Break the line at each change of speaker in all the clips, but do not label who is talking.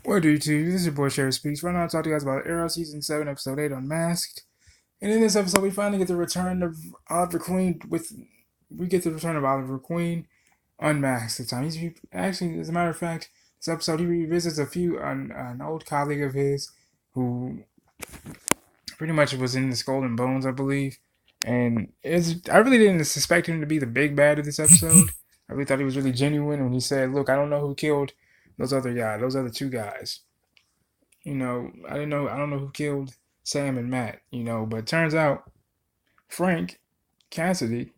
What do you two? This is your boy Sherry Speaks. Right now, I'll talk to you guys about Arrow Season 7, Episode 8, Unmasked. And in this episode, we finally get the return of Oliver Queen We get the return of Oliver Queen unmasked this time. Actually, as a matter of fact, this episode, he revisits an old colleague of his who pretty much was in the Skull and Bones, I believe. I really didn't suspect him to be the big bad of this episode. I really thought he was really genuine when he said, "Look, I don't know who killed those other two guys. I don't know who killed Sam and Matt, but it turns out Frank Cassidy,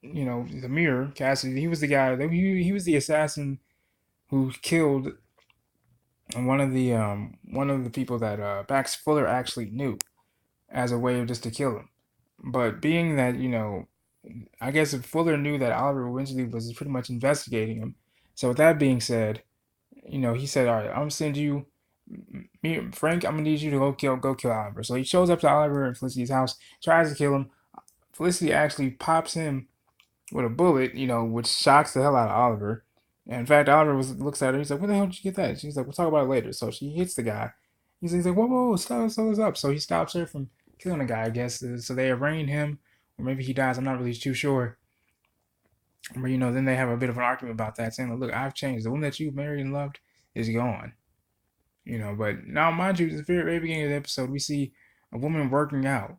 the mirror Cassidy, he was the guy that he was the assassin who killed one of the people that Max Fuller actually knew as a way of just to kill him. But being that, I guess if Fuller knew that Oliver Winsley was pretty much investigating him. So with that being said, he said, "All right, I'm gonna send you me, Frank, I'm gonna need you to go kill Oliver." So he shows up to Oliver and Felicity's house, tries to kill him. Felicity actually pops him with a bullet, which shocks the hell out of Oliver. And in fact, looks at her. He's like, "Where the hell did you get that?" She's like, "We'll talk about it later." So she hits the guy. He's like, "Whoa, whoa, slow this up." So he stops her from killing the guy, I guess. So they arraign him, or maybe he dies. I'm not really too sure. But then they have a bit of an argument about that, saying, "Look, I've changed. The one that you married and loved is gone." But now, mind you, at the very beginning of the episode, we see a woman working out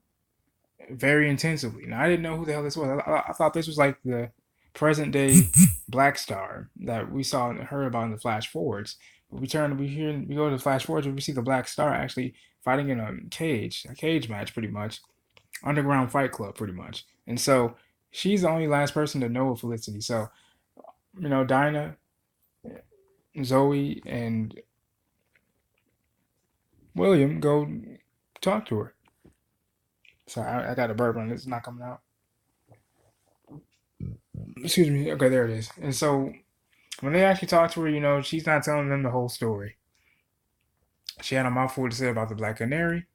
very intensively. Now, I didn't know who the hell this was. I thought this was like the present day Black Star that we saw and heard about in the Flash Forwards. But we go to the Flash Forwards, and we see the Black Star actually fighting in a cage match, pretty much, underground fight club, pretty much. And so she's the only last person to know of Felicity. So Dinah, Zoe, and William go talk to her. Sorry, I got a burp on it. It's not coming out. Excuse me. Okay, there it is. And so when they actually talk to her, she's not telling them the whole story. She had a mouthful to say about the Black Canary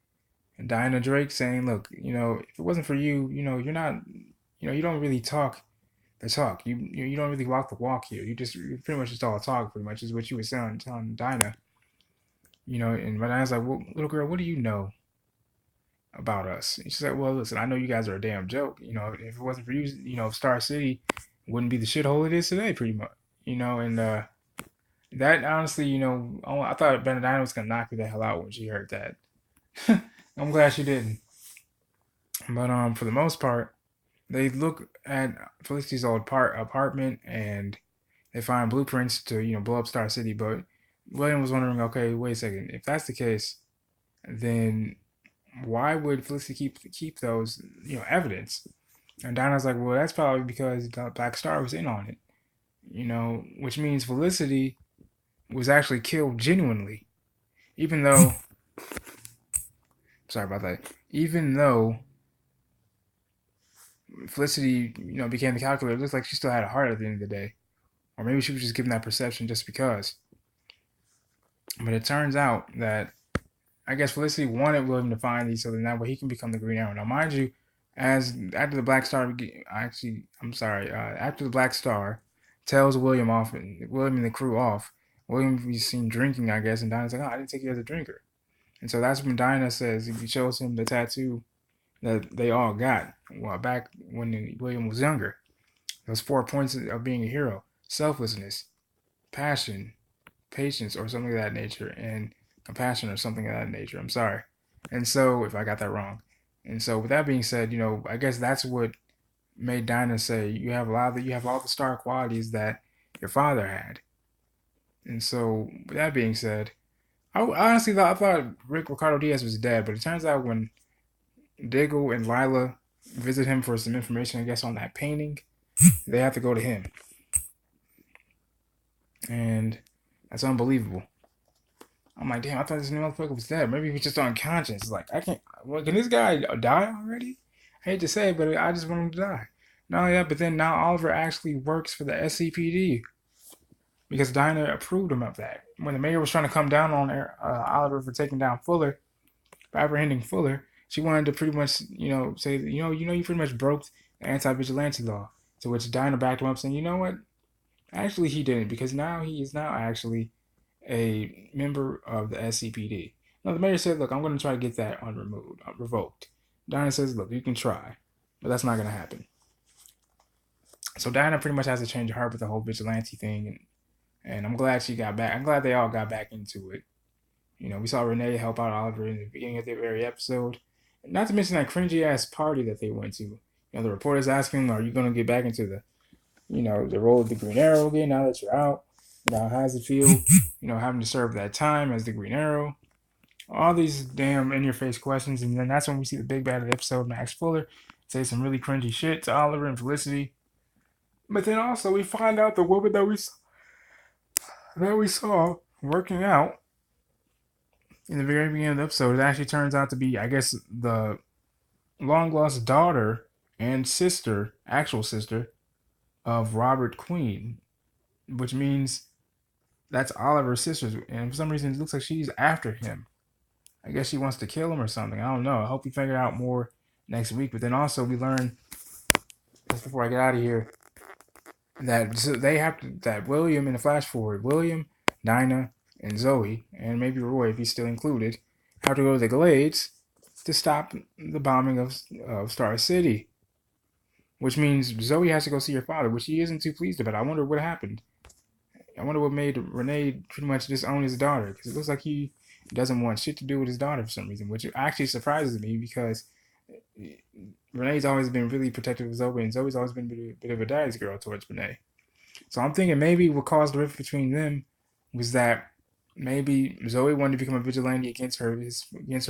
and Diana Drake saying, "Look, if it wasn't for you, you're not, you don't really talk the talk. You don't really walk the walk here. You're pretty much just all talk. Pretty much is what you were telling Dinah. And but I was like, well, little girl, what do you know about us?" And she said, "Well, listen, I know you guys are a damn joke. If it wasn't for you, Star City wouldn't be the shithole it is today, pretty much. And that honestly, I thought Benedina was gonna knock me the hell out when she heard that. I'm glad she didn't. But for the most part, they look at Felicity's old apartment and they find blueprints to blow up Star City. But William was wondering, okay, wait a second, if that's the case, then why would Felicity keep those evidence? And Dinah's like, well, that's probably because the Black Star was in on it, which means Felicity was actually killed genuinely, even though, sorry about that, even though Felicity, became the calculator, it looks like she still had a heart at the end of the day. Or maybe she was just given that perception just because. But it turns out that I guess Felicity wanted William to find these so then that way he can become the Green Arrow. Now, mind you, as after the Black Star, after the Black Star tells William off, William and the crew off, William is seen drinking, I guess, and Dinah's like, "Oh, I didn't take you as a drinker." And so that's when Dinah says, he shows him the tattoo that they all got back when William was younger. Those 4 points of being a hero: selflessness, passion, patience, or something of that nature, and compassion, or something of that nature. I'm sorry. And so, if I got that wrong. And so, with that being said, I guess that's what made Dinah say, you have all the star qualities that your father had. And so, with that being said, I honestly I thought Rick Ricardo Diaz was dead, but it turns out when Diggle and Lyla visit him for some information, I guess, on that painting, they have to go to him. And that's unbelievable. I'm like, damn, I thought this motherfucker was dead. Maybe he was just unconscious. Like, I can't. Well, can this guy die already? I hate to say it, but I just want him to die. Not only that, but then now Oliver actually works for the SCPD because Dinah approved him of that. When the mayor was trying to come down on Oliver for taking down Fuller, for apprehending Fuller, she wanted to pretty much, say, you pretty much broke the anti-vigilante law. To which Dinah backed him up, saying, "You know what? Actually, he didn't, because now he is now actually a member of the SCPD. Now the mayor said, "Look, I'm going to try to get that revoked." Dinah says, "Look, you can try, but that's not going to happen." So Dinah pretty much has to change her heart with the whole vigilante thing, and I'm glad she got back. I'm glad they all got back into it. You know, we saw Renee help out Oliver in the beginning of the very episode. Not to mention that cringy ass party that they went to. You know, the reporter's asking, "Are you going to get back into the role of the Green Arrow again now that you're out? You know, how does it feel? Having to serve that time as the Green Arrow." All these damn in your face questions, and then that's when we see the big bad of the episode, Max Fuller, say some really cringy shit to Oliver and Felicity. But then also we find out the woman that we saw working out in the very beginning of the episode, it actually turns out to be, I guess, the long lost daughter and sister, actual sister, of Robert Queen, which means that's Oliver's sister. And for some reason, it looks like she's after him. I guess she wants to kill him or something. I don't know. I hope we figure out more next week. But then also, we learn, just before I get out of here, that they have to, that William in the flash forward, William, Dinah, and Zoe, and maybe Roy if he's still included, have to go to the Glades to stop the bombing of Star City. Which means Zoe has to go see her father, which he isn't too pleased about. I wonder what happened. I wonder what made Renee pretty much disown his daughter, because it looks like he doesn't want shit to do with his daughter for some reason, which actually surprises me because Renee's always been really protective of Zoe, and Zoe's always been a bit of a daddy's girl towards Renee. So I'm thinking maybe what caused the rift between them was that maybe Zoe wanted to become a vigilante against her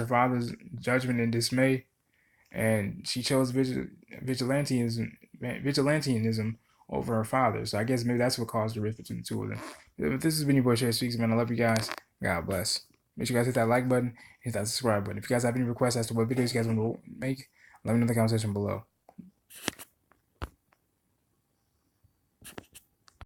father's judgment and dismay, and she chose vigilantism over her father. So I guess maybe that's what caused the rift between the two of them. But this has been your boy Shay Speaks, man. I love you guys. God bless. Make sure you guys hit that like button, hit that subscribe button. If you guys have any requests as to what videos you guys want to make, let me know in the comment section below.